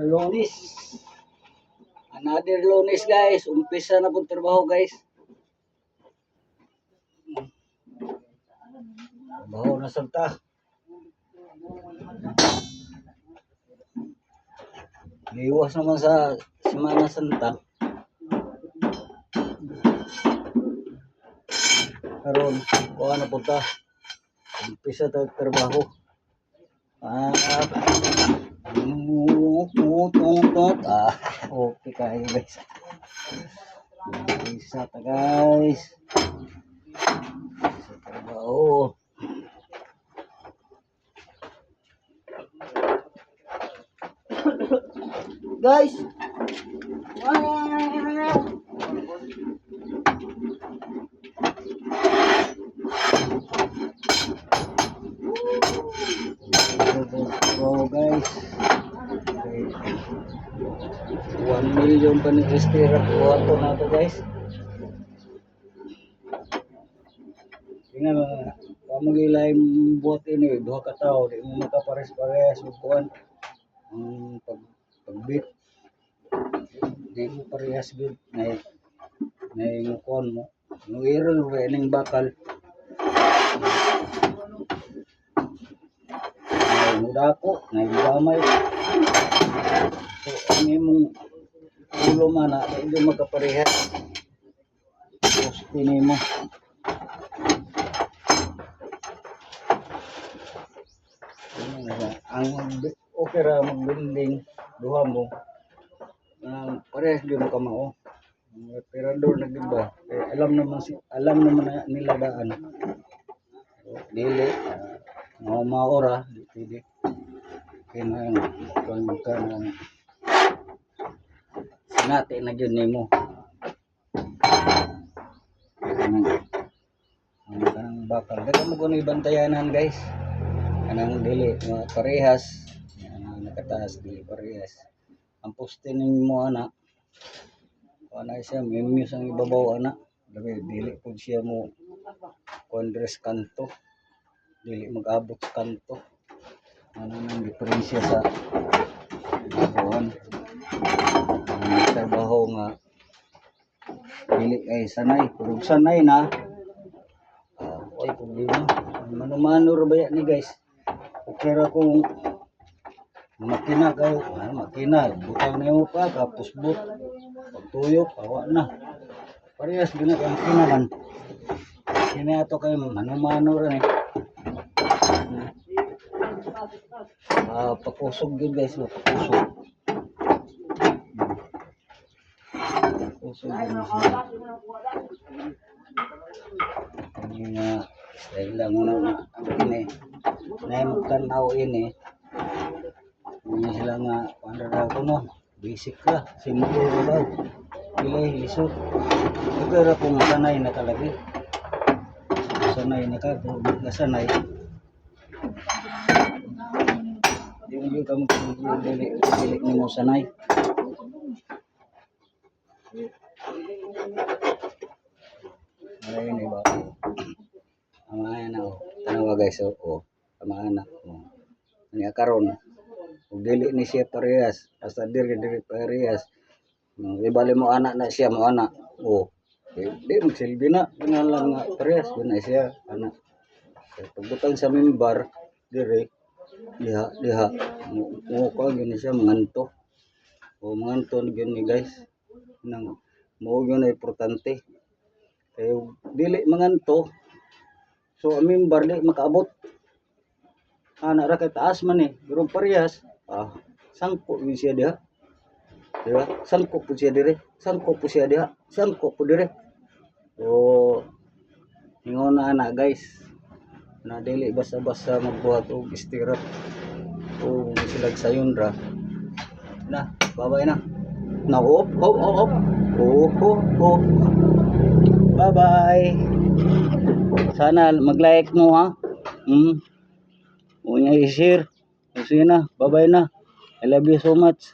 Lunes. Another lunes guys. Umpisa na po trabaho guys. Trabaho na salta. Liwas naman sa Semana Santa. Karon, kuha na punta. Umpisa tayo trabaho. Okay kayo guys. Umpisa ta guys. Sa trabaho. Guys. So guys. Okay. 1 million pa ni Estera kuha to na to guys. Tingnan mo. Pamagilay buhat ini duha ka tawo di mo makapares-pares ug kuan ang pagbit di mo parehas gud na yung kuan mo no iron wa ning bakal na mudako na gamay so ang imong ulo man na di magkaparehas tapos ini mo ang okay ra magbinding duha mo parehas gyud mo kamao ang operador na gid ba alam naman na nila daan so, dili maura dili kinang kan sinati na gyud nimo kanang bakal dagan mo kuno ibantayanan guys kanang dili parehas nakataas dili parehas ang poste nimo ana ana siya mimius ang ibabaw ana dili pud siya mo kondres kanto dili mag-abot kanto ano nang diferensya sa kuan ang trabaho nga dili ay sanay purog sanay na ay problema mano-mano ra baya ni guys okay ra kung makina kayo makina butang nimo pa tapos but pagtuyok awa na parehas gina kay makina man kini ato kay mano-mano ra ni pakusog yun guys pakusog yun dahil lang muna ini na magtanaw ini hindi sila nga paano daw ko no basic ka simple daw pilay lisod pero kung sanay na talaga sanay na ka kung nasanay yung kamu dili ni mo sanay ay ni ba ang ana tanawa guys o ang anak mo niya karon ug dili ni siya parehas basta dili parehas ibali mo anak na siya mo anak o di magsilbi na lang nga parehas na siya anak pagbutang sa member dire diha mo ko gini siya manganto o manganto gini guys nang mo gyud na importante kay dili manganto so ang member di makaabot ana ra kay taas man pero parehas sangko yun siya diha diba sangko po siya dire sangko po siya diha sangko po dire so ingon na ana guys na dili basta-basta magbuhat og istirap o silag sayon ra na babay na op bye bye sana mag-like mo ha o niya i-share kasi na bye bye na I love you so much.